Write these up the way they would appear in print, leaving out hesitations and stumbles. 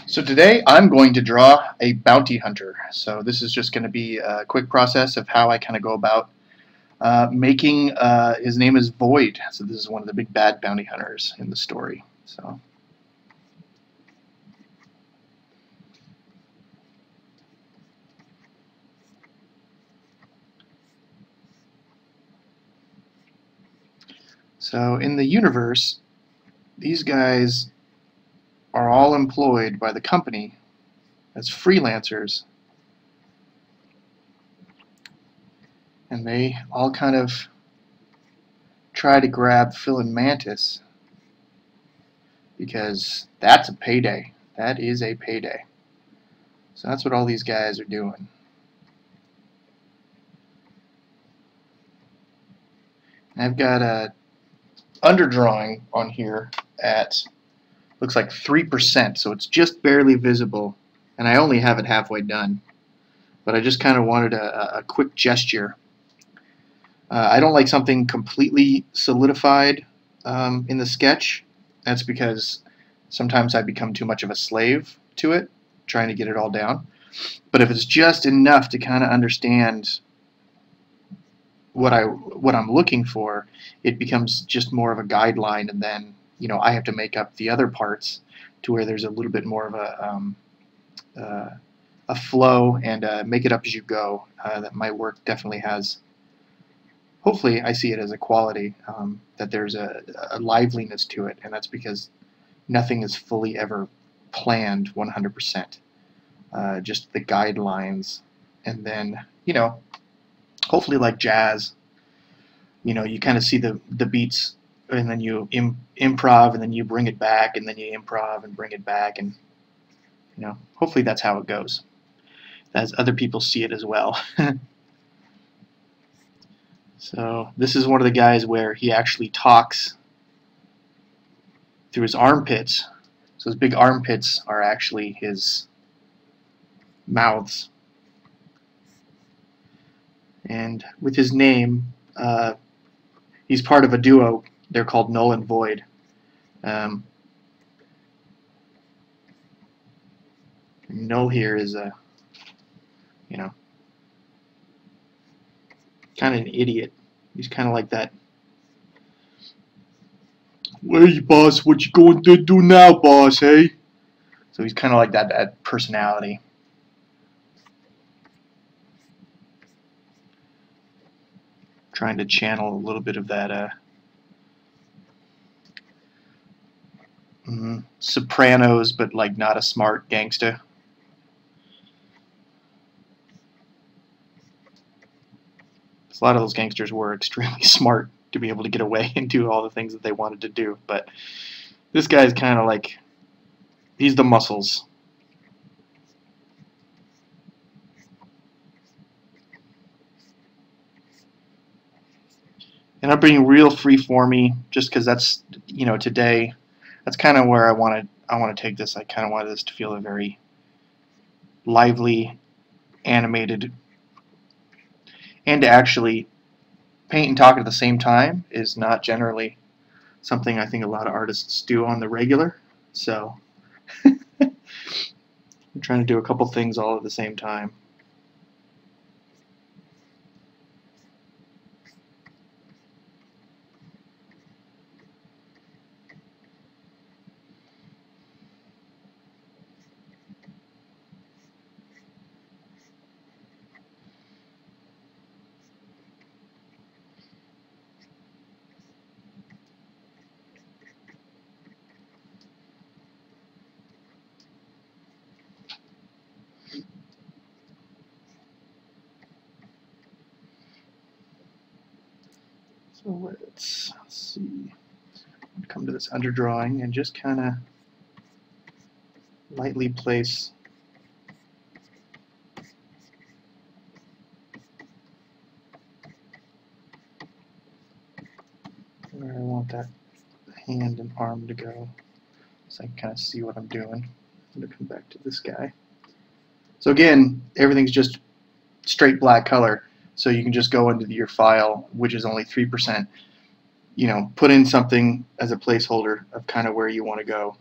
So today I'm going to draw a bounty hunter. So this is just going to be a quick process of how I kind of go about making, his name is Void. So this is one of the big bad bounty hunters in the story. So in the universe, these guys are all employed by the company as freelancers, and they all kind of try to grab Phil and Mantis because that's a payday. That is a payday. So that's what all these guys are doing. And I've got a underdrawing on here at looks like 3%, so it's just barely visible, and I only have it halfway done. But I just kind of wanted a quick gesture. I don't like something completely solidified in the sketch. That's because sometimes I become too much of a slave to it, trying to get it all down. But if it's just enough to kind of understand what I'm looking for, it becomes just more of a guideline, and then I have to make up the other parts to where there's a little bit more of a flow, and make it up as you go. That my work definitely has. Hopefully, I see it as a quality, that there's a liveliness to it, and that's because nothing is fully ever planned 100%. Just the guidelines, and then hopefully like jazz, you kind of see the beats, and then you improv, and then you bring it back, and then you improv and bring it back, and hopefully that's how it goes, as other people see it as well. So this is one of the guys where he actually talks through his armpits. So his big armpits are actually his mouths. And with his name, he's part of a duo. They're called Null and Void. Null here is a, kind of an idiot. He's kind of like that. Hey, boss, what you going to do now, boss, hey? So he's kind of like that personality. Trying to channel a little bit of that Sopranos, but like not a smart gangsta. A lot of those gangsters were extremely smart to be able to get away and do all the things that they wanted to do, but this guy's kind of like, he's the muscles. And I'm being real free-formy just because that's, today, that's kind of where I want to take this. I kind of wanted this to feel a very lively, animated, and to actually paint and talk at the same time is not generally something I think a lot of artists do on the regular. So I'm trying to do a couple things all at the same time. So let's see. Come to this underdrawing and just kind of lightly place where I want that hand and arm to go, so I can kind of see what I'm doing. I'm going to come back to this guy. So again, everything's just straight black color, so you can just go into your file, which is only 3%, put in something as a placeholder of kind of where you want to go.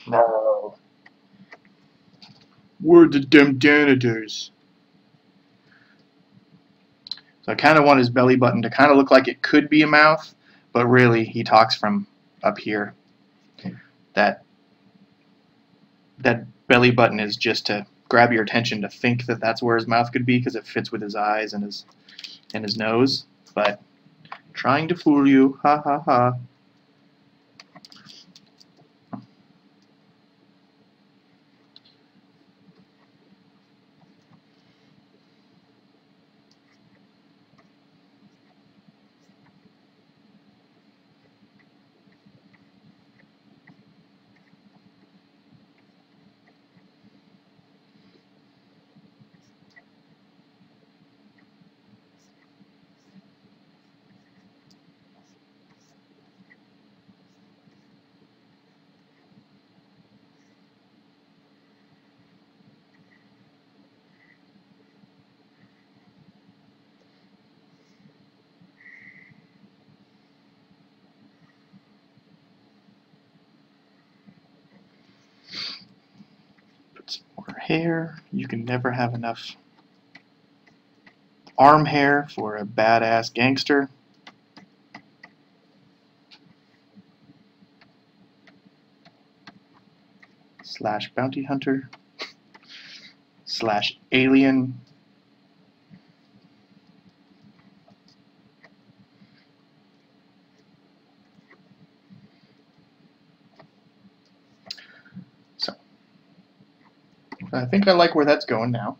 No. We're the damn janitors. So I kind of want his belly button to kind of look like it could be a mouth, but really he talks from up here. That belly button is just to grab your attention to think that that's where his mouth could be because it fits with his eyes and his nose. But trying to fool you, ha ha ha. Put some more hair. You can never have enough arm hair for a badass gangster. Slash bounty hunter. Slash alien. So I think I like where that's going now.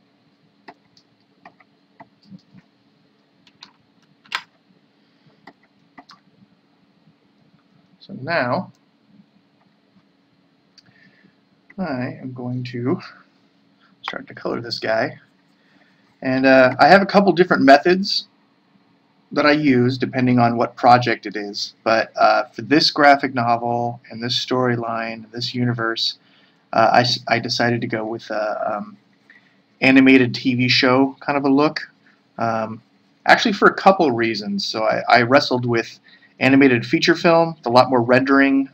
So now I am going to start to color this guy. And I have a couple different methods that I use depending on what project it is. But for this graphic novel and this storyline, this universe, I decided to go with a animated TV show kind of a look. Actually for a couple reasons. So I wrestled with animated feature film, a lot more rendering,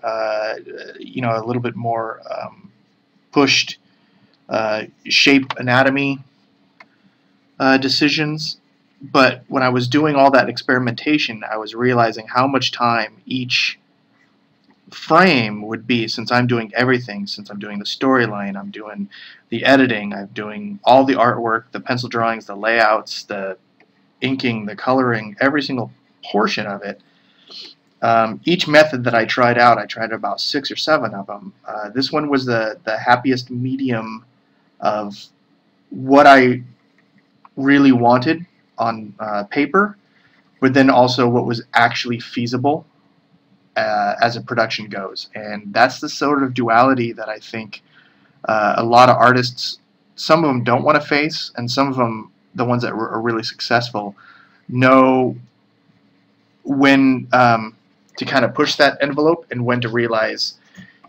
you know, a little bit more pushed shape anatomy decisions. But when I was doing all that experimentation, I was realizing how much time each frame would be, since I'm doing everything, since I'm doing the storyline, I'm doing the editing, I'm doing all the artwork, the pencil drawings, the layouts, the inking, the coloring, every single portion of it. Each method that I tried out, I tried about 6 or 7 of them. This one was the happiest medium of what I really wanted on paper, but then also what was actually feasible as a production goes. And that's the sort of duality that I think a lot of artists, some of them don't want to face, and some of them, the ones that are really successful, know when to kind of push that envelope and when to realize,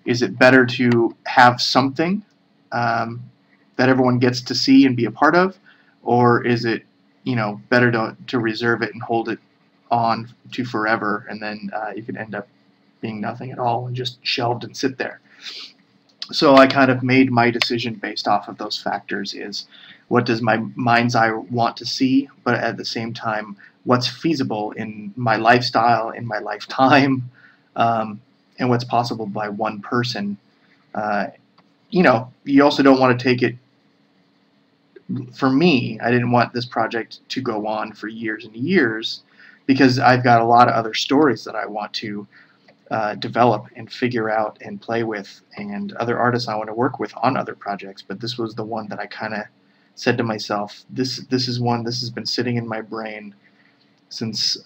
is it better to have something that everyone gets to see and be a part of, or is it, you know, better to reserve it and hold it on to forever, and then you could end up being nothing at all and just shelved and sit there. So I kind of made my decision based off of those factors: is what does my mind's eye want to see, but at the same time, what's feasible in my lifestyle, in my lifetime, and what's possible by one person. You know, you also don't want to take it. For me, I didn't want this project to go on for years and years, because I've got a lot of other stories that I want to develop and figure out and play with, and other artists I want to work with on other projects. But this was the one that I kind of said to myself, this is one, this has been sitting in my brain since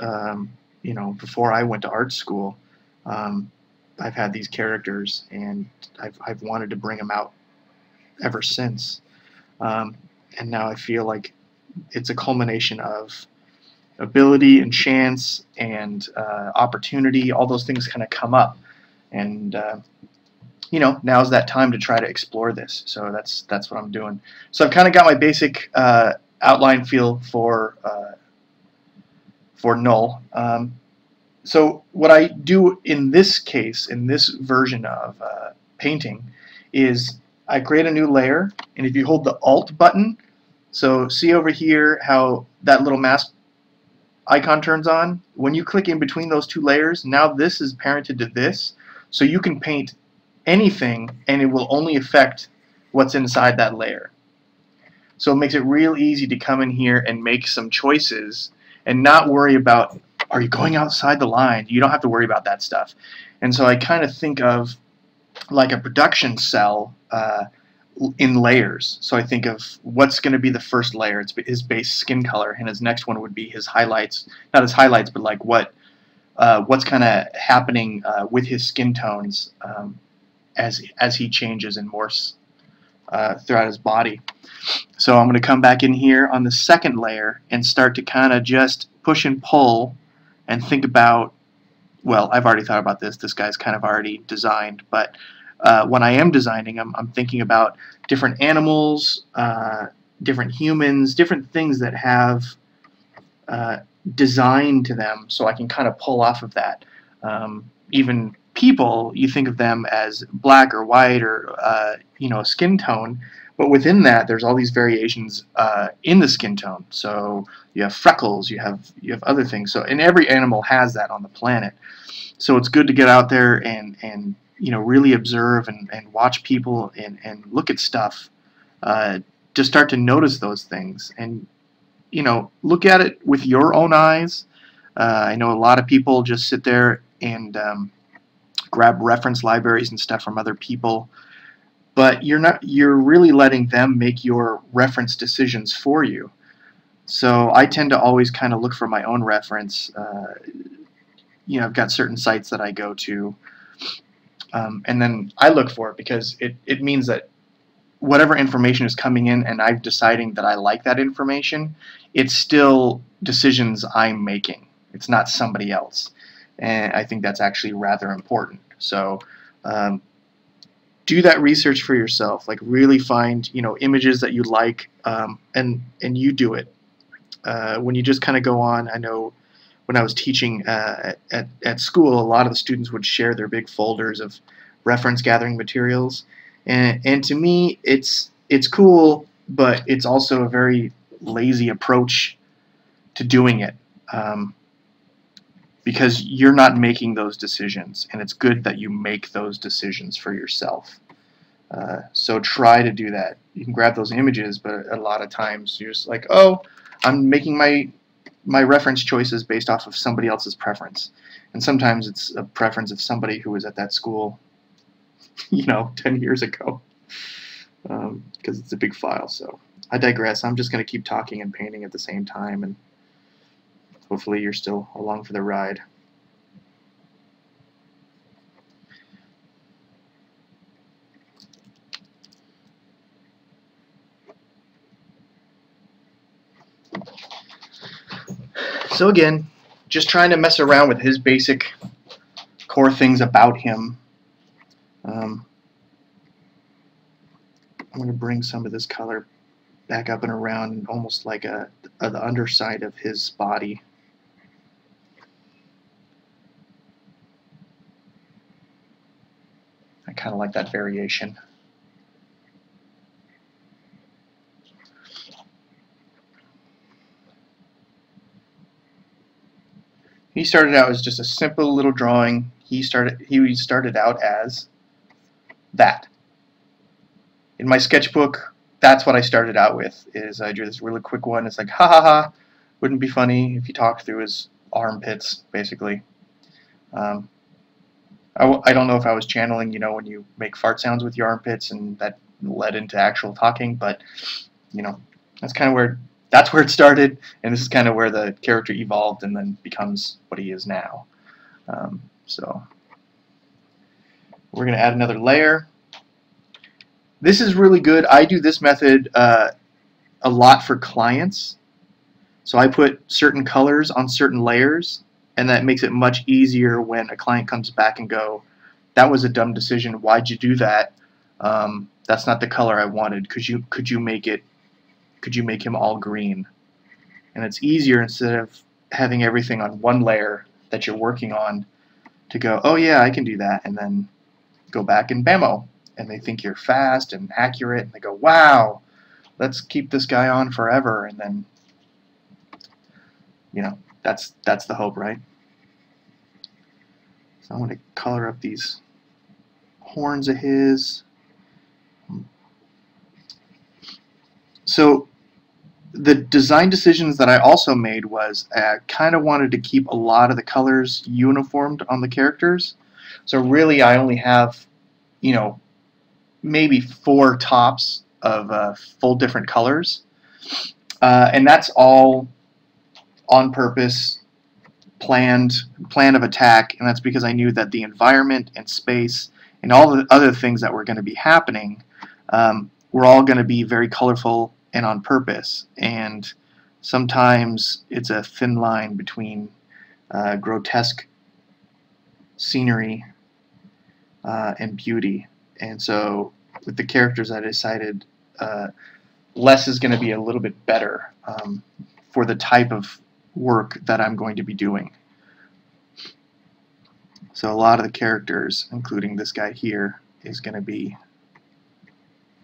you know, before I went to art school. I've had these characters, and I've wanted to bring them out ever since. And now I feel like it's a culmination of ability and chance and opportunity. All those things kind of come up, and you know, now's that time to try to explore this. So that's what I'm doing. So I've kind of got my basic outline feel for Null. So what I do in this case, in this version of painting, is I create a new layer, and if you hold the Alt button, so see over here how that little mask icon turns on? When you click in between those two layers, now this is parented to this, so you can paint anything and it will only affect what's inside that layer. So it makes it real easy to come in here and make some choices and not worry about, are you going outside the line? You don't have to worry about that stuff. And so I kind of think of like a production cell in layers. So I think of what's going to be the first layer. It's his base skin color, and his next one would be his highlights. Not his highlights, but like what's kind of happening with his skin tones as he changes and morphs throughout his body. So I'm going to come back in here on the second layer and start to kind of just push and pull and think about, well, I've already thought about this. This guy's kind of already designed, but when I am designing them, I'm thinking about different animals, different humans, different things that have design to them, so I can kind of pull off of that. Even people, you think of them as black or white or you know, skin tone, but within that there's all these variations in the skin tone. So you have freckles, you have other things. So, and every animal has that on the planet. So it's good to get out there and you know, really observe and watch people and look at stuff to start to notice those things, and you know, look at it with your own eyes. I know a lot of people just sit there and grab reference libraries and stuff from other people, but you're really letting them make your reference decisions for you. So I tend to always kind of look for my own reference. You know, I've got certain sites that I go to, and then I look for it because it means that whatever information is coming in and I'm deciding that I like that information, it's still decisions I'm making. It's not somebody else. And I think that's actually rather important. So do that research for yourself. Like, really find, you know, images that you like, and you do it. When you just kind of go on, I know when I was teaching at school, a lot of the students would share their big folders of reference gathering materials, and to me it's cool, but it's also a very lazy approach to doing it, because you're not making those decisions, and it's good that you make those decisions for yourself. So try to do that. You can grab those images, but a lot of times you're just like, oh, I'm making my reference choices based off of somebody else's preference, and sometimes it's a preference of somebody who was at that school, you know, 10 years ago, because it's a big file. So I digress. I'm just going to keep talking and painting at the same time, and hopefully you're still along for the ride. So again, just trying to mess around with his basic core things about him. I'm going to bring some of this color back up and around, almost like the underside of his body. I kind of like that variation. He started out as just a simple little drawing. He started out as that. In my sketchbook, that's what I started out with. Is I drew this really quick one. It's like, ha ha ha, wouldn't it be funny if you talked through his armpits, basically. I don't know if I was channeling, you know, when you make fart sounds with your armpits, and that led into actual talking, but you know, that's kind of where it started, and this is kind of where the character evolved and then becomes what he is now. So we're going to add another layer. This is really good. I do this method a lot for clients. So I put certain colors on certain layers, and that makes it much easier when a client comes back and go, that was a dumb decision. Why'd you do that? That's not the color I wanted. Could you make him all green? And it's easier, instead of having everything on one layer that you're working on, to go, oh yeah, I can do that, and then go back and bammo, and they think you're fast and accurate, and they go, wow, let's keep this guy on forever. And then, you know, that's the hope, right? So I want to color up these horns of his. So the design decisions that I also made was I kind of wanted to keep a lot of the colors uniformed on the characters. So really I only have, you know, maybe 4 tops of full different colors. And that's all on purpose, plan of attack, and that's because I knew that the environment and space and all the other things that were going to be happening were all going to be very colorful and on purpose. And sometimes it's a thin line between grotesque scenery and beauty. And so with the characters, I decided less is going to be a little bit better for the type of work that I'm going to be doing. So a lot of the characters, including this guy here, is going to be,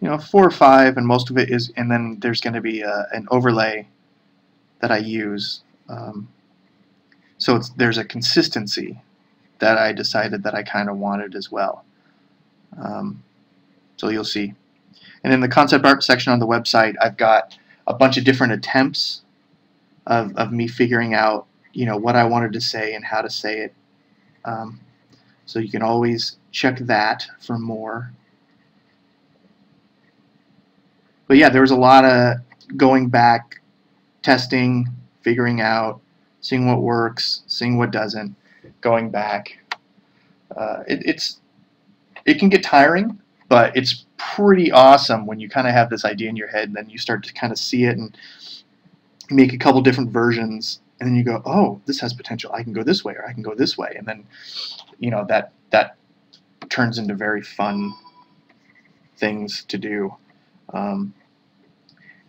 you know, 4 or 5, and most of it is, and then there's going to be an overlay that I use. So there's a consistency that I decided that I kind of wanted as well. So you'll see. And in the concept art section on the website, I've got a bunch of different attempts of me figuring out, you know, what I wanted to say and how to say it. So you can always check that for more. But yeah, there was a lot of going back, testing, figuring out, seeing what works, seeing what doesn't, going back. It can get tiring, but it's pretty awesome when you kind of have this idea in your head and then you start to kind of see it and make a couple different versions, and then you go, oh, this has potential. I can go this way, or I can go this way, and then, you know, that turns into very fun things to do. And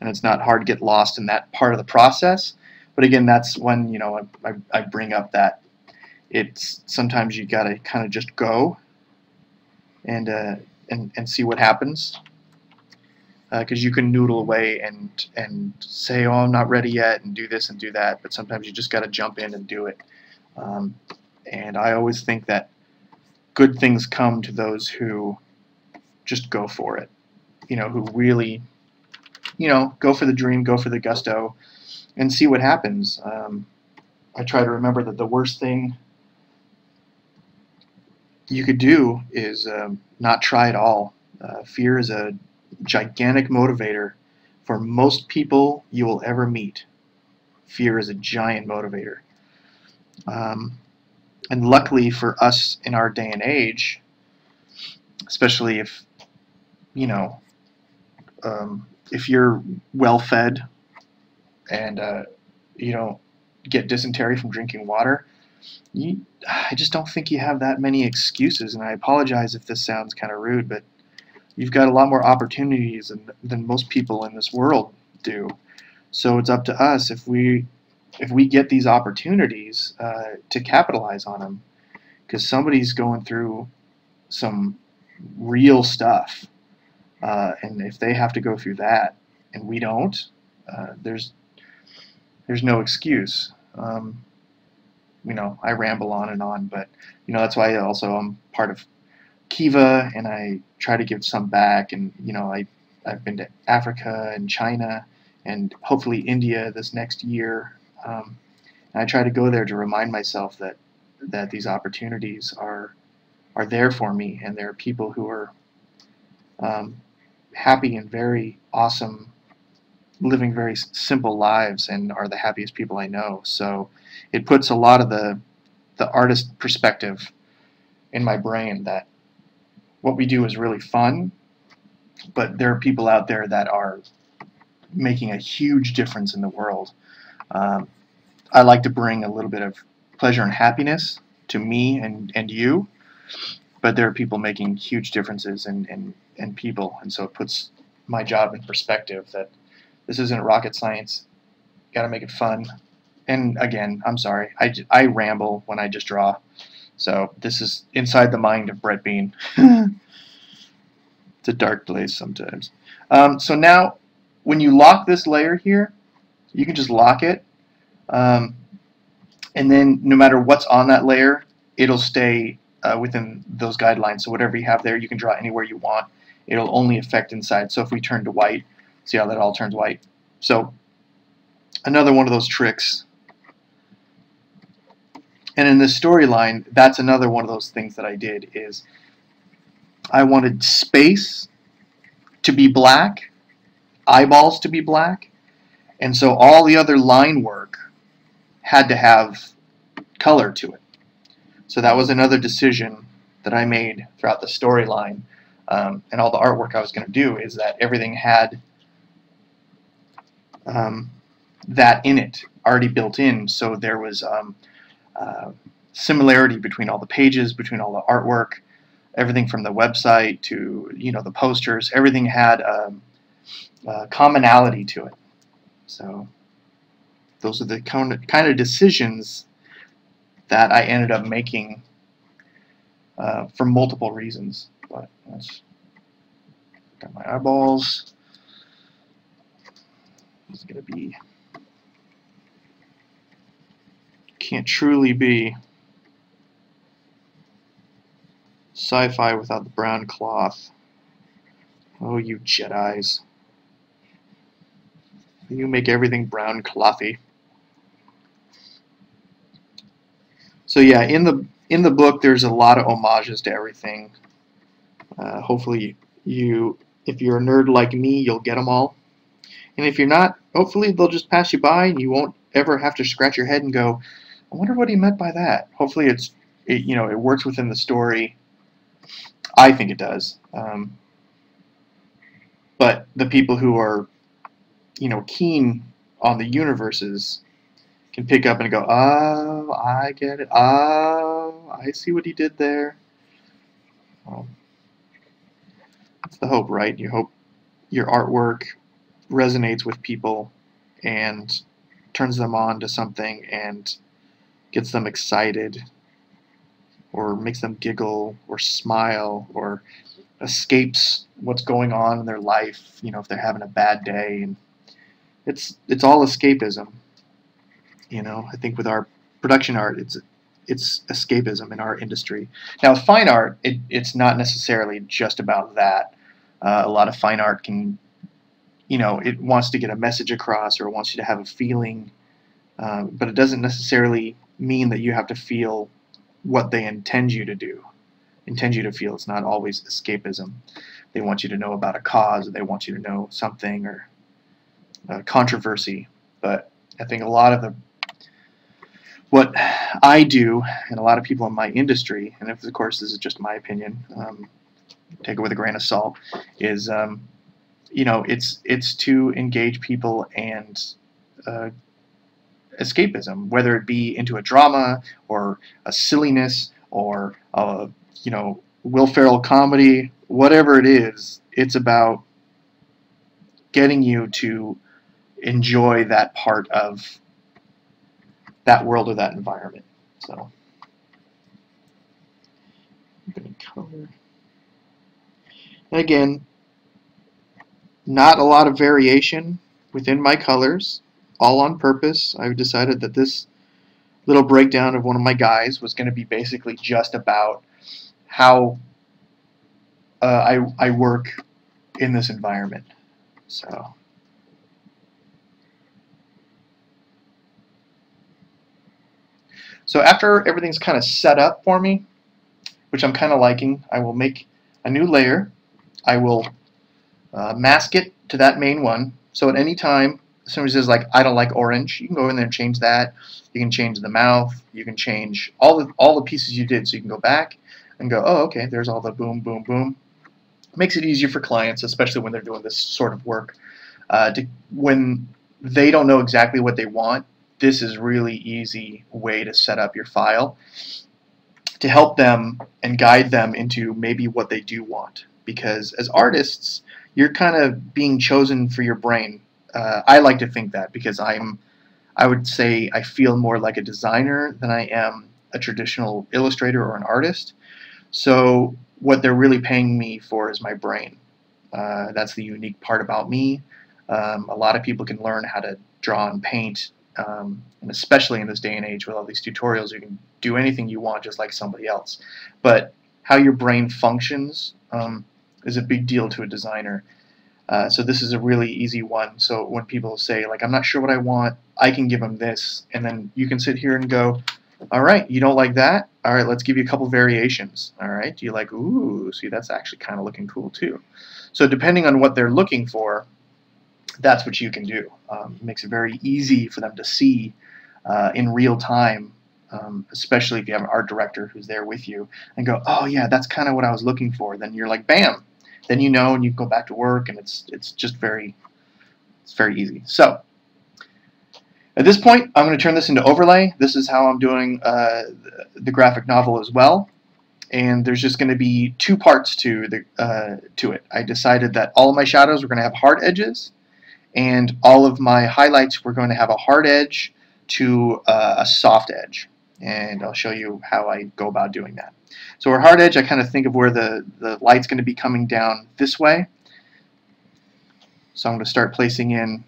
it's not hard to get lost in that part of the process. But again, that's when, you know, I bring up that it's sometimes you gotta kind of just go and see what happens. Because you can noodle away and say, oh, I'm not ready yet, and do this and do that, but sometimes you just got to jump in and do it. And I always think that good things come to those who just go for it, you know, who really, you know, go for the dream, go for the gusto, and see what happens. I try to remember that the worst thing you could do is not try at all. Fear is a gigantic motivator for most people you will ever meet. Fear is a giant motivator. And luckily for us in our day and age, especially if, you know, if you're well fed and you don't get dysentery from drinking water, I just don't think you have that many excuses. And I apologize if this sounds kind of rude, but you've got a lot more opportunities than most people in this world do. So it's up to us if we get these opportunities to capitalize on them, because somebody's going through some real stuff, and if they have to go through that and we don't, there's no excuse. You know, I ramble on, but you know, that's why also I'm part of Kiva, and I try to give some back. And you know, I've been to Africa and China and hopefully India this next year, and I try to go there to remind myself that these opportunities are there for me, and there are people who are happy and very awesome, living very simple lives, and are the happiest people I know. So it puts a lot of the artist perspective in my brain that what we do is really fun, but there are people out there that are making a huge difference in the world. I like to bring a little bit of pleasure and happiness to me and you, but there are people making huge differences in people, and so it puts my job in perspective that this isn't rocket science. Got to make it fun. And again, I'm sorry, I ramble when I just draw. So this is inside the mind of Brett Bean. It's a dark place sometimes. So now, when you lock this layer here, you can just lock it, and then no matter what's on that layer, it'll stay within those guidelines. So whatever you have there, you can draw anywhere you want. It'll only affect inside. So if we turn to white, see how that all turns white? So another one of those tricks. And in this storyline, that's another one of those things that I did is I wanted space to be black, eyeballs to be black, and so all the other line work had to have color to it. So that was another decision that I made throughout the storyline, and all the artwork I was going to do is that everything had that in it already built in, so there was similarity between all the pages, between all the artwork, everything from the website to the posters. Everything had commonality to it. So those are the kind of decisions that I ended up making for multiple reasons. But that's got my eyeballs. It's gonna be, can't truly be sci-fi without the brown cloth. Oh, you Jedis. You make everything brown clothy. So yeah, in the book there's a lot of homages to everything. Hopefully if you're a nerd like me, you'll get them all. And if you're not, hopefully they'll just pass you by and you won't ever have to scratch your head and go, I wonder what he meant by that. Hopefully it works within the story. I think it does. But the people who are keen on the universes can pick up and go, oh, I get it. Oh, I see what he did there. Well, that's the hope, right? You hope your artwork resonates with people and turns them on to something and gets them excited or makes them giggle or smile or escapes what's going on in their life, if they're having a bad day. And it's all escapism. I think with our production art, it's escapism in our industry. Now, fine art, it's not necessarily just about that. A lot of fine art can, it wants to get a message across or it wants you to have a feeling, but it doesn't necessarily mean that you have to feel what they intend you to feel. It's not always escapism. They want you to know about a cause, or they want you to know something or controversy. But I think a lot of what I do, and a lot of people in my industry, and of course this is just my opinion, take it with a grain of salt, is it's to engage people and escapism, whether it be into a drama or a silliness or a Will Ferrell comedy, whatever it is. It's about getting you to enjoy that part of that world or that environment. So I'm going to color. And again, not a lot of variation within my colors, all on purpose. I've decided that this little breakdown of one of my guys was going to be basically just about how I work in this environment. So after everything's kind of set up for me, which I'm kind of liking, I will make a new layer. I will mask it to that main one. So at any time, if somebody says like, I don't like orange, you can go in there and change that. You can change the mouth. You can change all the pieces you did. So you can go back and go, oh, okay, there's all the boom, boom, boom. It makes it easier for clients, especially when they're doing this sort of work. When they don't know exactly what they want, this is really easy way to set up your file to help them and guide them into maybe what they do want. Because as artists, you're kind of being chosen for your brain. I like to think that because I would say I feel more like a designer than I am a traditional illustrator or an artist. So what they're really paying me for is my brain. That's the unique part about me. A lot of people can learn how to draw and paint, and especially in this day and age with all these tutorials, you can do anything you want just like somebody else. But how your brain functions is a big deal to a designer. So this is a really easy one. So when people say, like, I'm not sure what I want, I can give them this, and then you can sit here and go, all right, you don't like that? All right, let's give you a couple variations. All right, do you like, ooh, see, that's actually kind of looking cool too. So depending on what they're looking for, that's what you can do. It makes it very easy for them to see in real time, especially if you have an art director who's there with you, and go, oh yeah, that's kind of what I was looking for. Then you're like, bam, then you know, and you go back to work, and it's just very easy. So at this point, I'm going to turn this into overlay. This is how I'm doing the graphic novel as well. And there's just going to be two parts to it. I decided that all of my shadows were going to have hard edges, and all of my highlights were going to have a hard edge to a soft edge. And I'll show you how I go about doing that. So our hard edge, I kind of think of where the light's going to be coming down this way. So I'm going to start placing in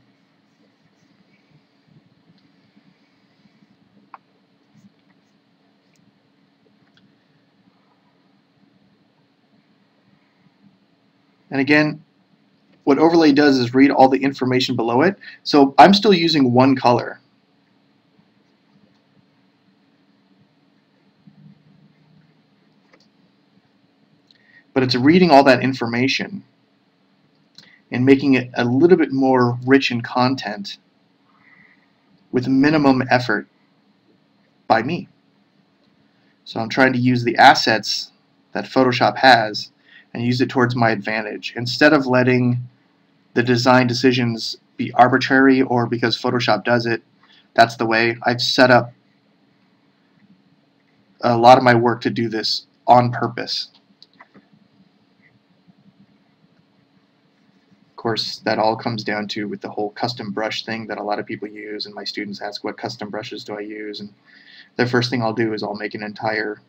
and again, what overlay does is read all the information below it. So I'm still using one color. But it's reading all that information and making it a little bit more rich in content with minimum effort by me. So I'm trying to use the assets that Photoshop has and use it towards my advantage. Instead of letting the design decisions be arbitrary or because Photoshop does it, that's the way. I've set up a lot of my work to do this on purpose. Of course, that all comes down to with the whole custom brush thing that a lot of people use, and my students ask, what custom brushes do I use? And the first thing I'll do is I'll make an entire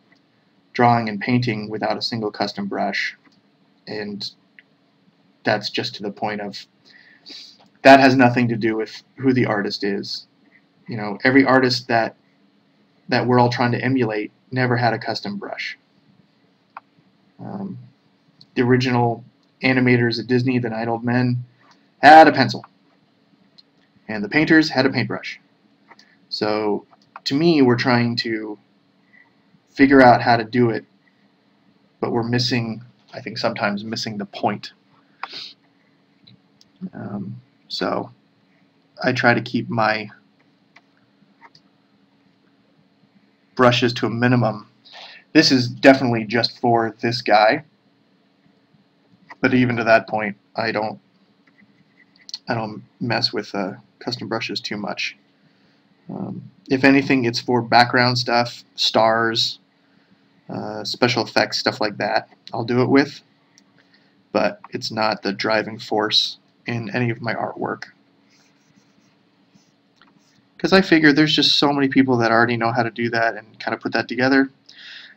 drawing and painting without a single custom brush. And that's just to the point of that has nothing to do with who the artist is. You know, every artist that we're all trying to emulate never had a custom brush. The original animators at Disney, the Nine Old Men, had a pencil, and the painters had a paintbrush. So to me, we're trying to figure out how to do it, but we're missing, I think sometimes missing the point. So I try to keep my brushes to a minimum. This is definitely just for this guy, but even to that point, I don't mess with custom brushes too much. If anything, it's for background stuff, stars, special effects, stuff like that. I'll do it with, but it's not the driving force in any of my artwork. Because I figure there's just so many people that already know how to do that and kind of put that together.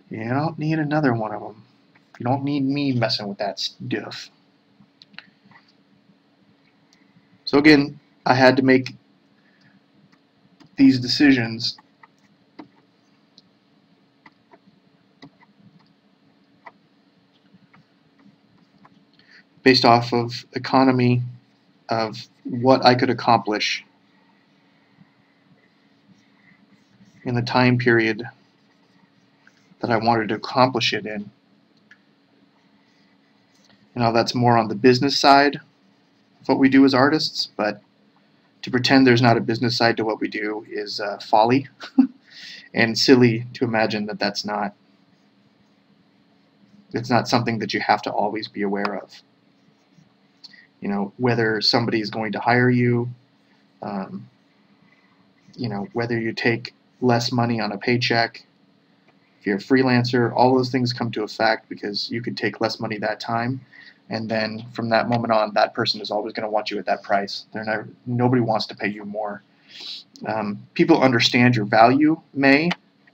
You don't need another one of them. You don't need me messing with that stuff. So again, I had to make these decisions based off of economy of what I could accomplish in the time period that I wanted to accomplish it in. You know, that's more on the business side of what we do as artists, but to pretend there's not a business side to what we do is folly and silly to imagine that it's not something that you have to always be aware of. You know, whether somebody is going to hire you, you know, whether you take less money on a paycheck, if you're a freelancer, all those things come to effect because you could take less money that time, and then from that moment on, that person is always going to want you at that price. Nobody wants to pay you more. People understand your value,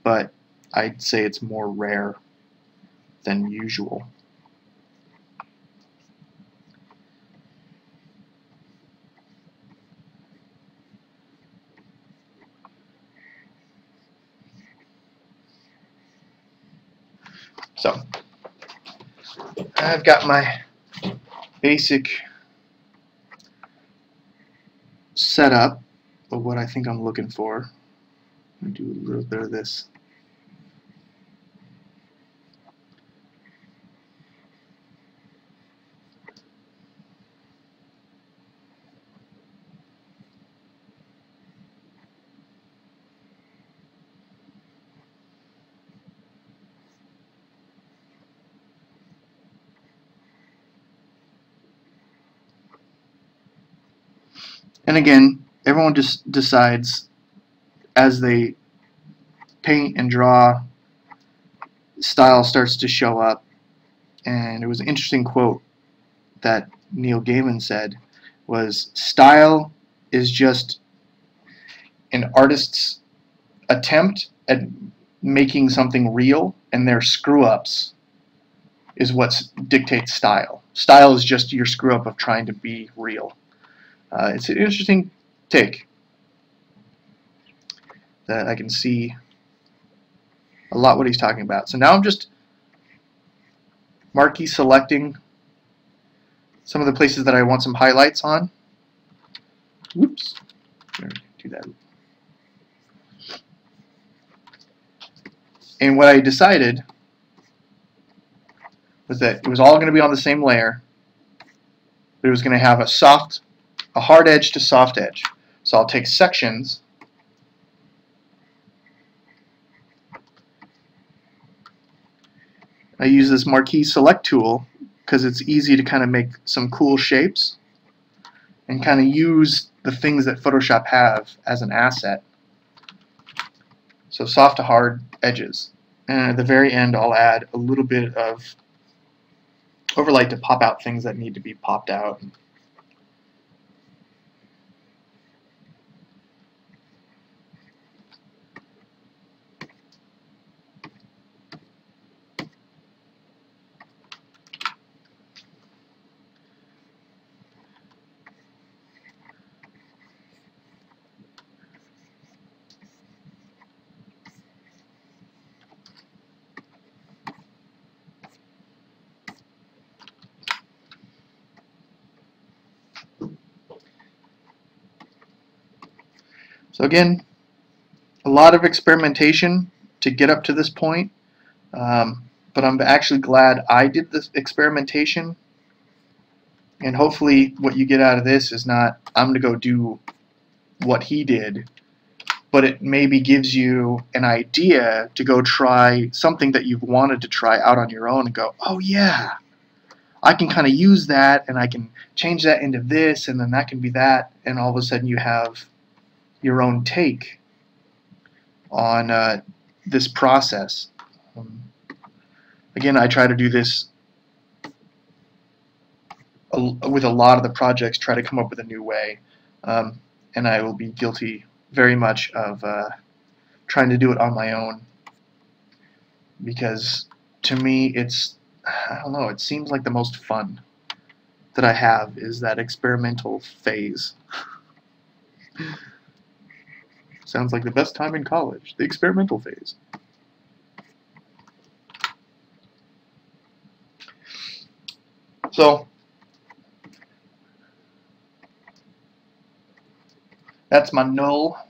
but I'd say it's more rare than usual. So I've got my basic setup of what I think I'm looking for. I'll do a little bit of this. And again, everyone just decides as they paint and draw, style starts to show up. And it was an interesting quote that Neil Gaiman said was, style is just an artist's attempt at making something real, and their screw-ups is what dictates style. Style is just your screw-up of trying to be real. It's an interesting take that I can see a lot what he's talking about. So now I'm just marquee selecting some of the places that I want some highlights on. Whoops. Do that. And what I decided was that it was all going to be on the same layer, but it was going to have a hard edge to soft edge. So I'll take sections I use this marquee select tool because it's easy to kind of make some cool shapes and kind of use the things that Photoshop have as an asset. So soft to hard edges. And at the very end I'll add a little bit of overlay to pop out things that need to be popped out. So again, a lot of experimentation to get up to this point, but I'm actually glad I did this experimentation, and hopefully what you get out of this is not, I'm going to go do what he did, but it maybe gives you an idea to go try something that you've wanted to try out on your own and go, oh yeah, I can kind of use that and I can change that into this and then that can be that, and all of a sudden you have your own take on this process. Again, I try to do this with a lot of the projects, try to come up with a new way, and I will be guilty very much of trying to do it on my own, because to me it's, I don't know, it seems like the most fun that I have is that experimental phase. Sounds like the best time in college, the experimental phase. So that's my null